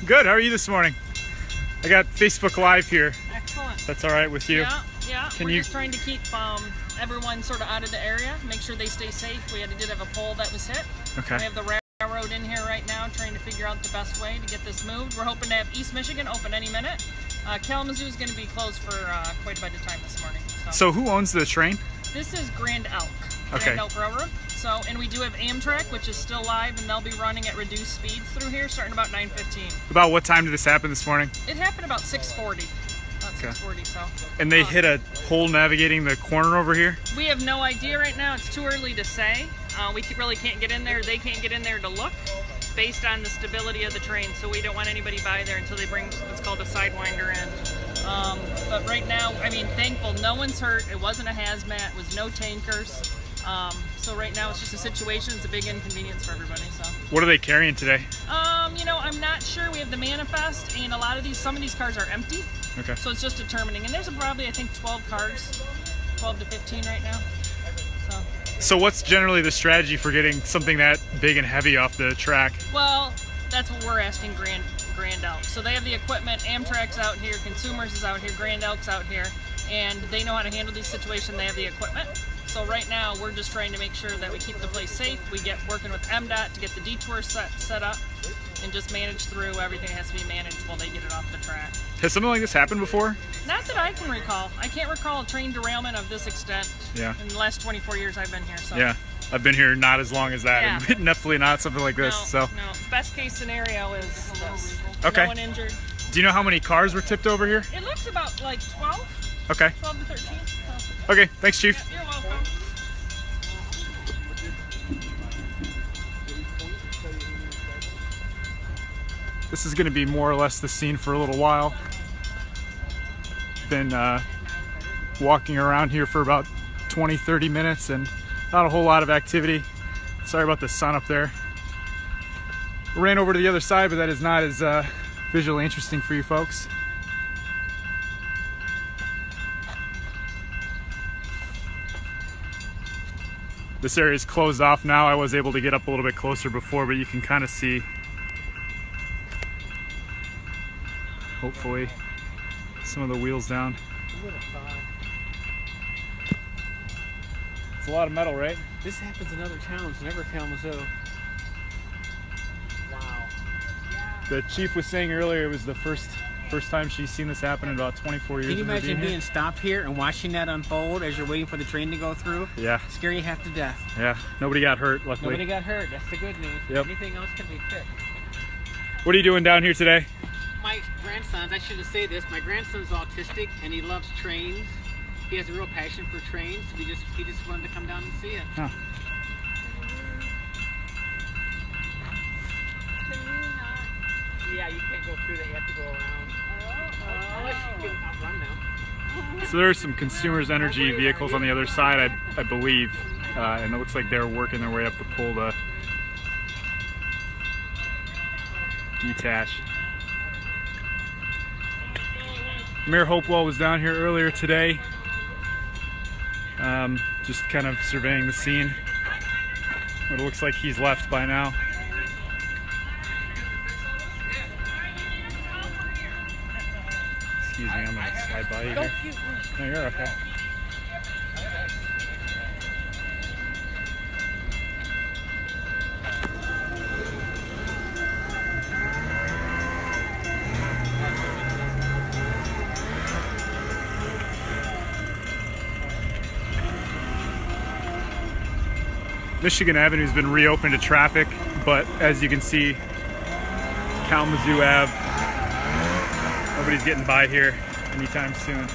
Good. How are you this morning? I got Facebook Live here. Excellent. That's all right with you? Yeah. We're just trying to keep everyone sort of out of the area, make sure they stay safe. We did have a pole that was hit. Okay. We have the railroad in here right now, trying to figure out the best way to get this moved. We're hoping to have East Michigan open any minute. Kalamazoo is going to be closed for quite a bit of time this morning. So who owns the train? This is Grand Elk. Okay. Grand Elk Railroad. And we do have Amtrak, which is still live, and they'll be running at reduced speeds through here, starting about 9:15. About what time did this happen this morning? It happened about 6:40. About 6:40, so. And they hit a pole navigating the corner over here? We have no idea right now. It's too early to say. We really can't get in there. They can't get in there to look based on the stability of the train, so we don't want anybody by there until they bring what's called a sidewinder in. But right now, I mean, thankful, no one's hurt. It wasn't a hazmat. It was no tankers. So right now it's just a situation. It's a big inconvenience for everybody. So. What are they carrying today? You know, I'm not sure. We have the manifest, and some of these cars are empty. Okay. So it's just determining. And there's probably, I think, 12 cars, 12 to 15 right now. So what's generally the strategy for getting something that big and heavy off the track? Well, that's what we're asking Grand Elk. So they have the equipment. Amtrak's out here, Consumers is out here, Grand Elk's out here, and they know how to handle these situations. They have the equipment. So right now, we're just trying to make sure that we keep the place safe. We get working with MDOT to get the detour set up and just manage through. Everything has to be managed while they get it off the track. Has something like this happened before? Not that I can recall. I can't recall a train derailment of this extent in the last 24 years I've been here. So. Yeah, I've been here not as long as that, and definitely not something like this. No. Best case scenario is this. Okay. No one injured. Do you know how many cars were tipped over here? It looks about like 12. Okay. 12 to 13. So. Okay, thanks, Chief. You're welcome. This is going to be more or less the scene for a little while. Been walking around here for about 20-30 minutes and not a whole lot of activity. Sorry about the sun up there. Ran over to the other side, but that is not as visually interesting for you folks. This area is closed off now. I was able to get up a little bit closer before, but you can kind of see, hopefully, some of the wheels down. It's a lot of metal, right? This happens in other towns, never Kalamazoo. Wow. The chief was saying earlier it was the first time she's seen this happen in about 24 years. Can you imagine being stopped here and watching that unfold as you're waiting for the train to go through? Yeah. Scare you half to death. Yeah. Nobody got hurt, luckily. Nobody got hurt. That's the good news. Yep. Anything else can be fixed. What are you doing down here today? My grandson, I shouldn't say this, my grandson's autistic and he loves trains. He has a real passion for trains. He just wanted to come down and see it. Huh. Yeah, you can't go through that. You have to go around. Unless you can outrun now. So there are some Consumers Energy vehicles on the other side, I believe, and it looks like they're working their way up the pole to detach. Mayor Hopewell was down here earlier today, just kind of surveying the scene. It looks like he's left by now. Excuse me, I'm gonna slide by you here. No, you're okay. Michigan Avenue has been reopened to traffic, but as you can see, Kalamazoo Ave, nobody's getting by here anytime soon.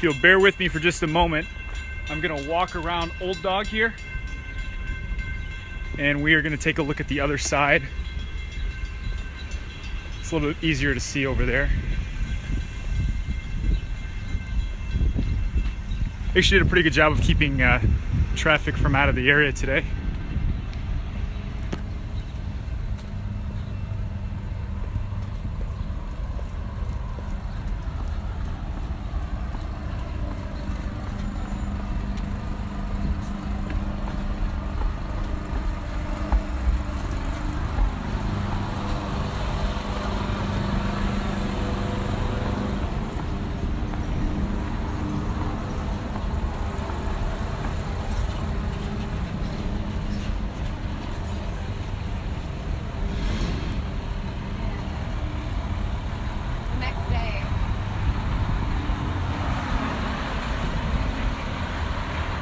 If you'll bear with me for just a moment, I'm gonna walk around Old Dog here, and we are gonna take a look at the other side. It's a little bit easier to see over there. Actually did a pretty good job of keeping traffic from out of the area today.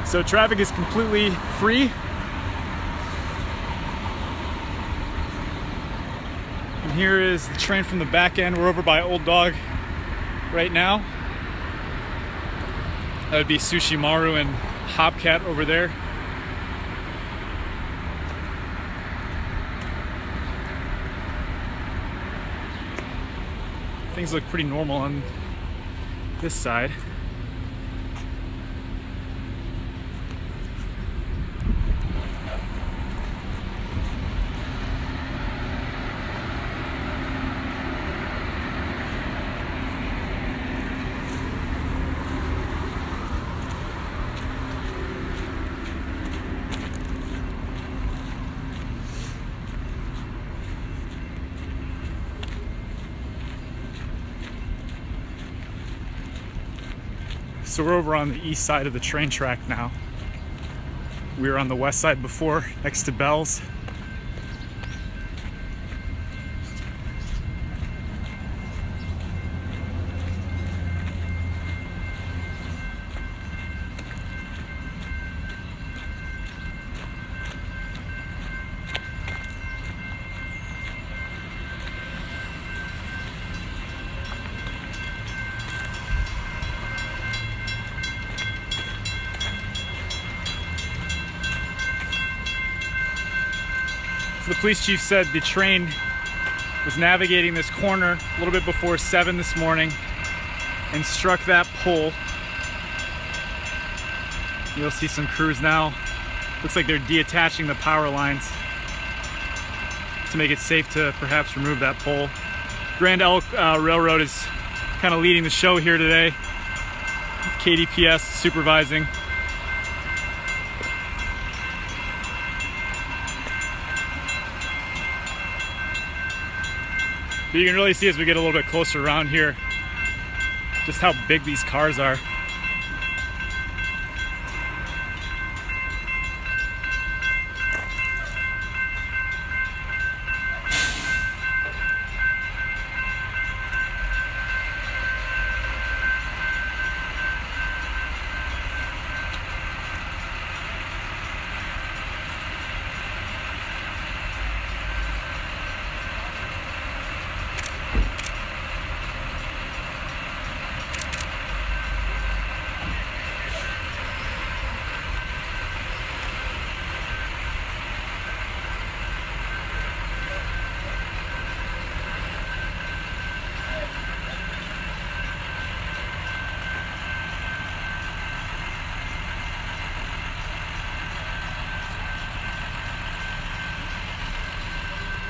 So traffic is completely free. And here is the train from the back end. We're over by Old Dog right now. That would be Sushi Maru and Hopcat over there. Things look pretty normal on this side. So we're over on the east side of the train track now. We were on the west side before, next to Bell's. The police chief said the train was navigating this corner a little bit before 7 this morning and struck that pole. You'll see some crews now. Looks like they're detaching the power lines to make it safe to perhaps remove that pole. Grand Elk Railroad is kind of leading the show here today. KDPS supervising. But you can really see as we get a little bit closer around here just how big these cars are.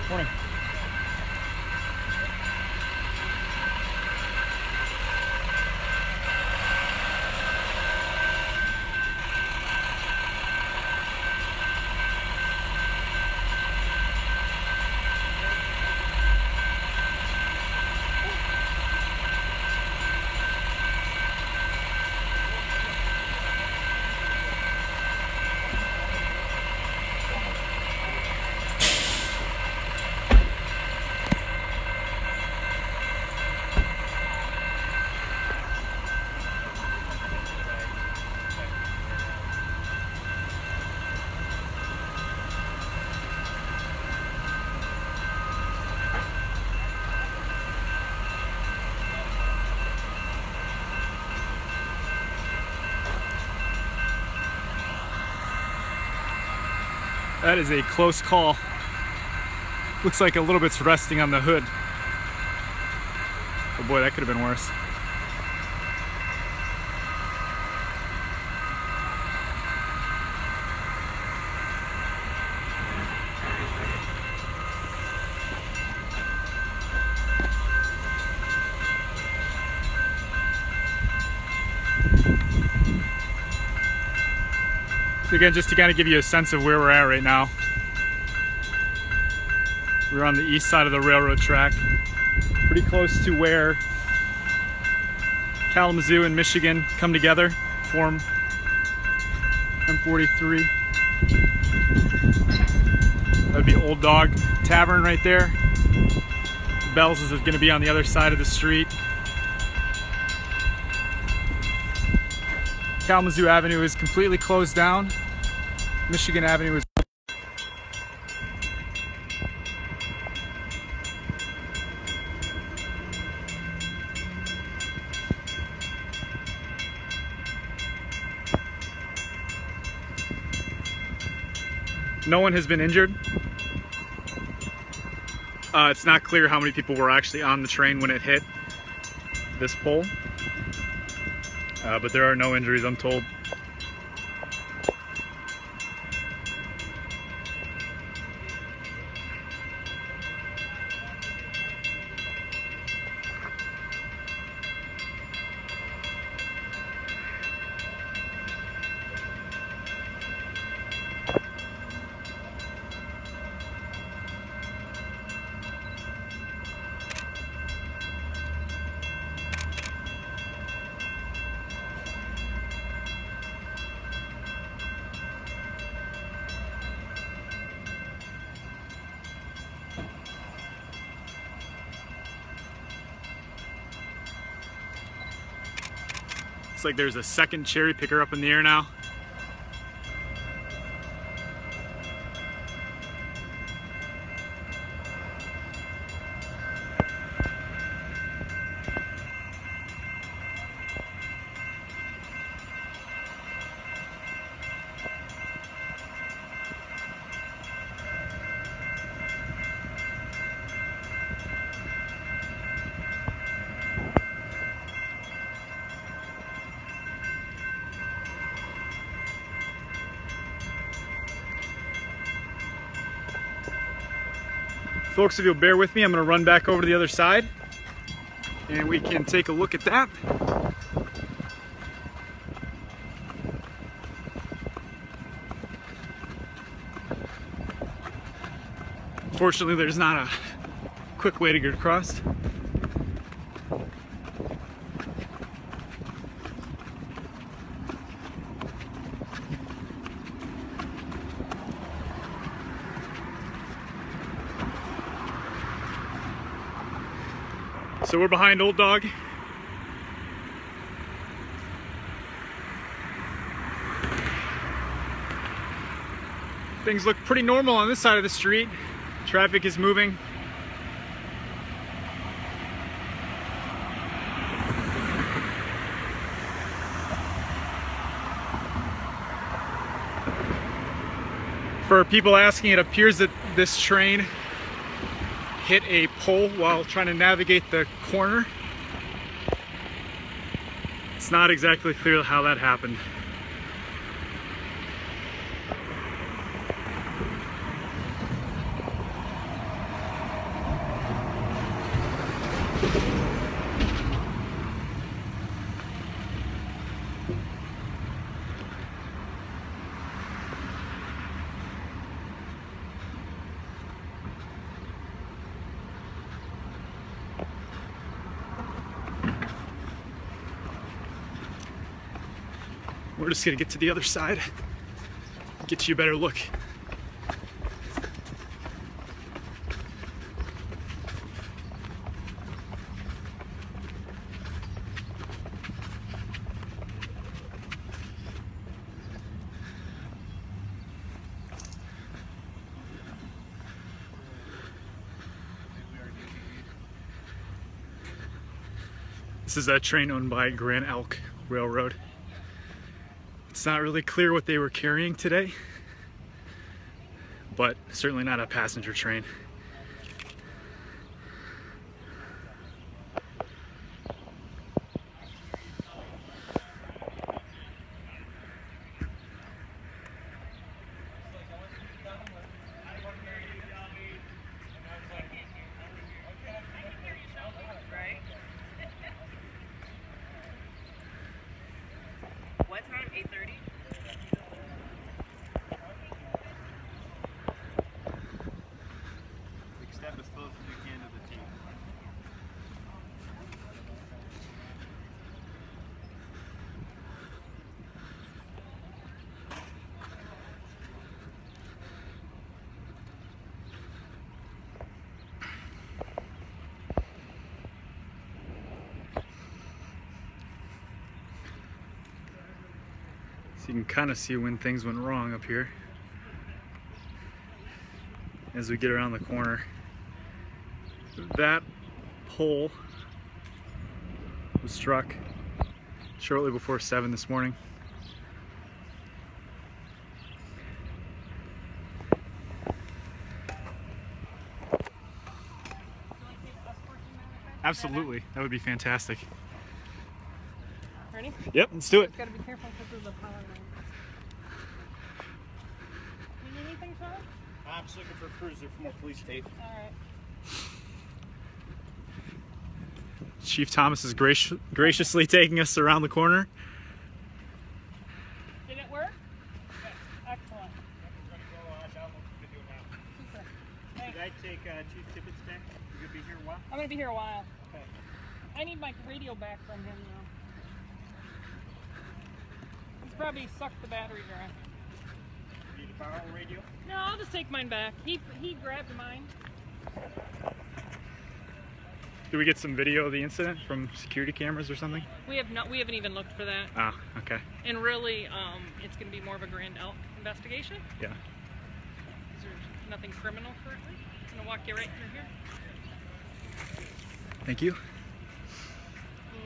Morning. That is a close call. Looks like a little bit's resting on the hood. Oh boy, that could have been worse. So again, just to kind of give you a sense of where we're at right now. We're on the east side of the railroad track, pretty close to where Kalamazoo and Michigan come together, form M43. That'd be Old Dog Tavern right there. Bell's is going to be on the other side of the street. Kalamazoo Avenue is completely closed down. Michigan Avenue is. No one has been injured. It's not clear how many people were actually on the train when it hit this pole, but there are no injuries, I'm told. Looks like there's a second cherry picker up in the air now. Folks, if you'll bear with me, I'm going to run back over to the other side and we can take a look at that. Fortunately, there's not a quick way to get across. So we're behind Old Dog. Things look pretty normal on this side of the street. Traffic is moving. For people asking, it appears that this train hit a pole while trying to navigate the corner. It's not exactly clear how that happened. We're just gonna get to the other side, get you a better look. This is a train owned by Grand Elk Railroad. It's not really clear what they were carrying today. but certainly not a passenger train. What time? 8:30? Step as close as you can to the team. So you can kind of see when things went wrong up here as we get around the corner. That pole was struck shortly before 7 this morning. Absolutely, that would be fantastic. Ready? Yep, let's do it. Just gotta be careful because of the power line. You need anything, Sean? I'm just looking for a cruiser for more police tape. Alright. Chief Thomas is graciously taking us around the corner. Did it work? Okay. Excellent. Super. Thanks. Did I take Chief Tippett's back? You gonna be here a while? I'm gonna be here a while. Okay. I need my radio back from him now. He's probably sucked the battery dry. Need to borrow a radio? No, I'll just take mine back. He grabbed mine. Did we get some video of the incident from security cameras or something? We haven't even looked for that. Ah, okay. And really, it's going to be more of a Grand Elk investigation. Yeah. There's nothing criminal currently. I'm going to walk you right through here. Thank you.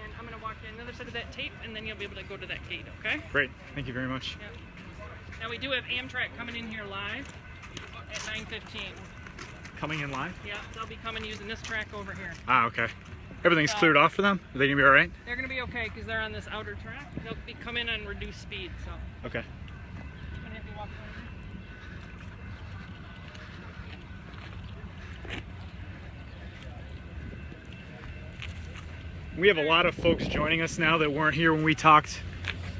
And I'm going to walk you another side of that tape, and then you'll be able to go to that gate, okay? Great. Thank you very much. Yeah. Now we do have Amtrak coming in here live at 9:15. Coming in live? Yeah, they'll be coming using this track over here. Ah, okay. Everything's cleared off for them? Are they gonna be all right? They're going to be okay because they're on this outer track. They'll be coming on reduced speed, so. Okay. I'm going to have you walk over. We have a lot of folks joining us now that weren't here when we talked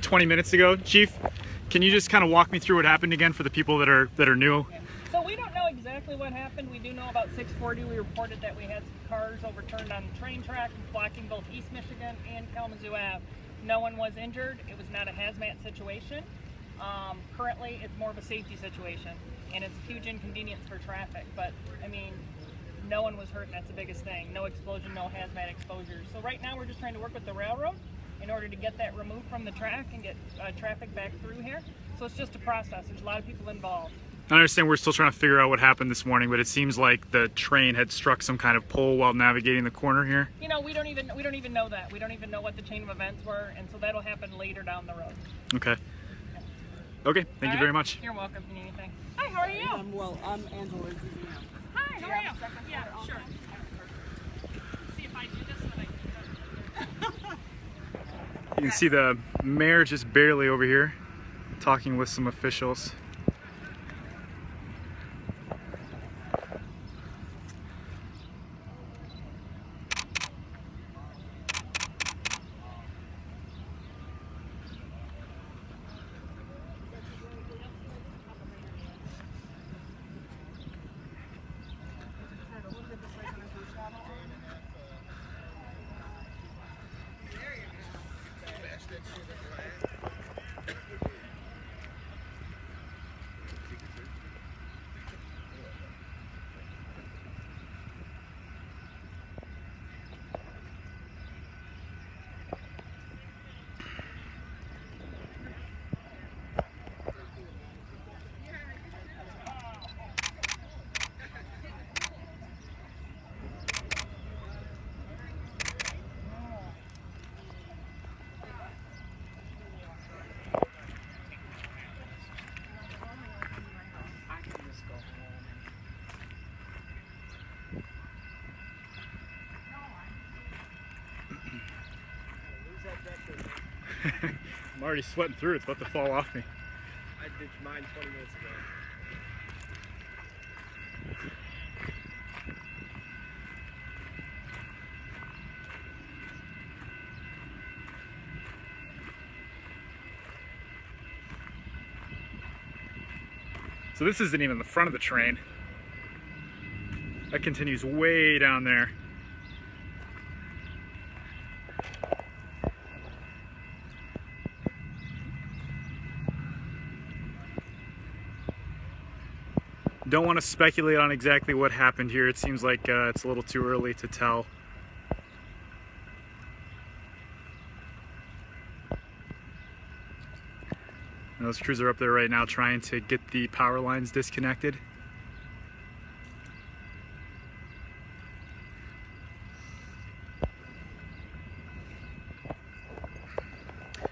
20 minutes ago. Chief, can you just kind of walk me through what happened again for the people that are new? Okay. So we don't know exactly what happened. We do know about 6:40 we reported that we had cars overturned on the train track blocking both East Michigan and Kalamazoo Ave. No one was injured. It was not a hazmat situation. Currently it's more of a safety situation and it's a huge inconvenience for traffic, but I mean no one was hurt and that's the biggest thing. No explosion, no hazmat exposures. So right now we're just trying to work with the railroad in order to get that removed from the track and get traffic back through here. So it's just a process. There's a lot of people involved. I understand we're still trying to figure out what happened this morning, but it seems like the train had struck some kind of pole while navigating the corner here. You know, we don't even know that. We don't even know what the chain of events were, and so that'll happen later down the road. Okay. Okay, thank you very much. You're welcome if you need anything. Hi, how are you? Well, I'm Angela. Hi, how are you? Yeah, sure. See if I do this and then I can You can see the mayor just barely over here talking with some officials. I'm already sweating through it. It's about to fall off me. I ditched mine 20 minutes ago. So this isn't even the front of the train. That continues way down there. Don't want to speculate on exactly what happened here. It seems like it's a little too early to tell. And those crews are up there right now trying to get the power lines disconnected.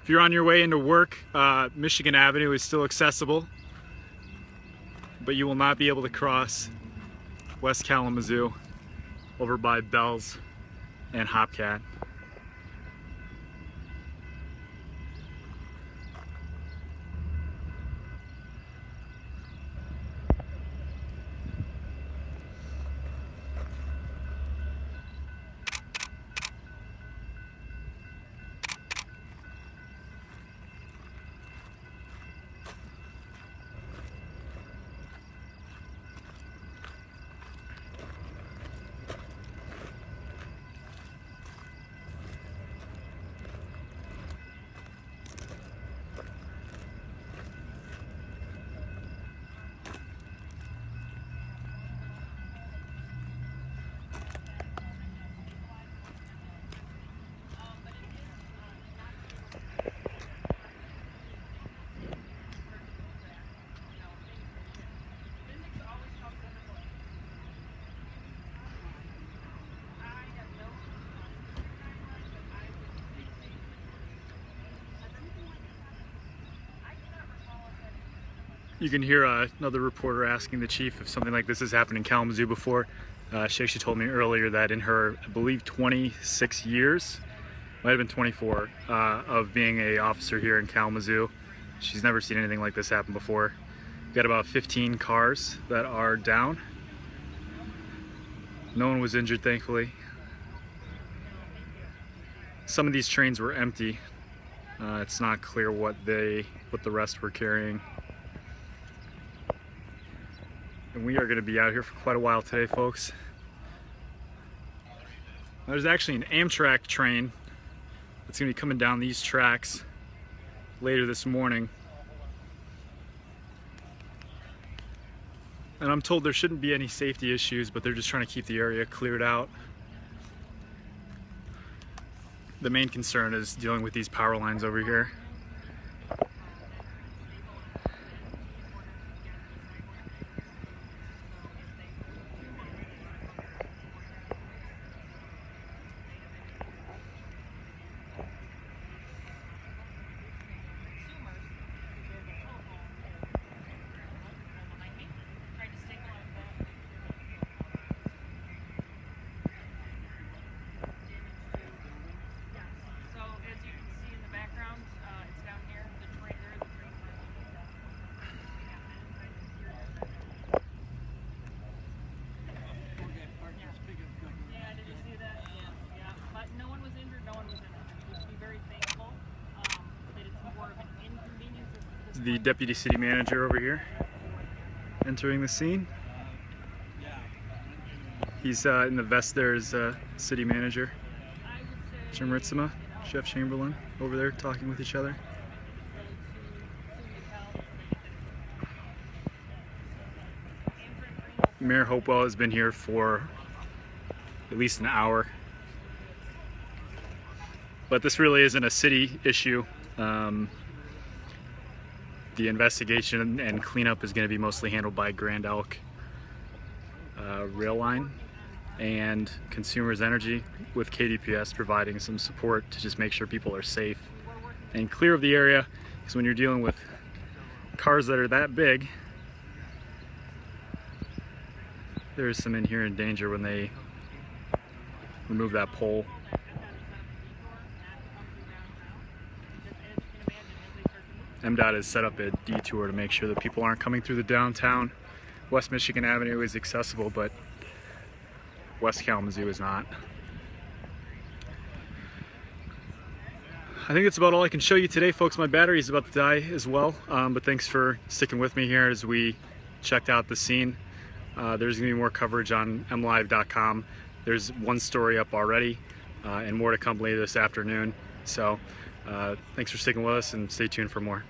If you're on your way into work, Michigan Avenue is still accessible, but you will not be able to cross West Kalamazoo over by Bells and Hopcat. You can hear another reporter asking the chief if something like this has happened in Kalamazoo before. She actually told me earlier that in her, I believe, 26 years, might have been 24, of being an officer here in Kalamazoo, she's never seen anything like this happen before. We've got about 15 cars that are down. No one was injured, thankfully. Some of these trains were empty. It's not clear what the rest were carrying. And we are going to be out here for quite a while today, folks. There's actually an Amtrak train that's going to be coming down these tracks later this morning. And I'm told there shouldn't be any safety issues, but they're just trying to keep the area cleared out. The main concern is dealing with these power lines over here. The deputy city manager over here entering the scene. He's in the vest there is city manager Jim Ritzema, Chef Chamberlain over there talking with each other. Mayor Hopewell has been here for at least an hour, but this really isn't a city issue. The investigation and cleanup is going to be mostly handled by Grand Elk Rail Line and Consumers Energy, with KDPS providing some support to just make sure people are safe and clear of the area. Because when you're dealing with cars that are that big, there's some in here in danger when they remove that pole. MDOT has set up a detour to make sure that people aren't coming through the downtown. West Michigan Avenue is accessible, but West Kalamazoo is not. I think that's about all I can show you today, folks. My battery is about to die as well, but thanks for sticking with me here as we checked out the scene. There's going to be more coverage on MLive.com. There's one story up already, and more to come later this afternoon. So thanks for sticking with us, and stay tuned for more.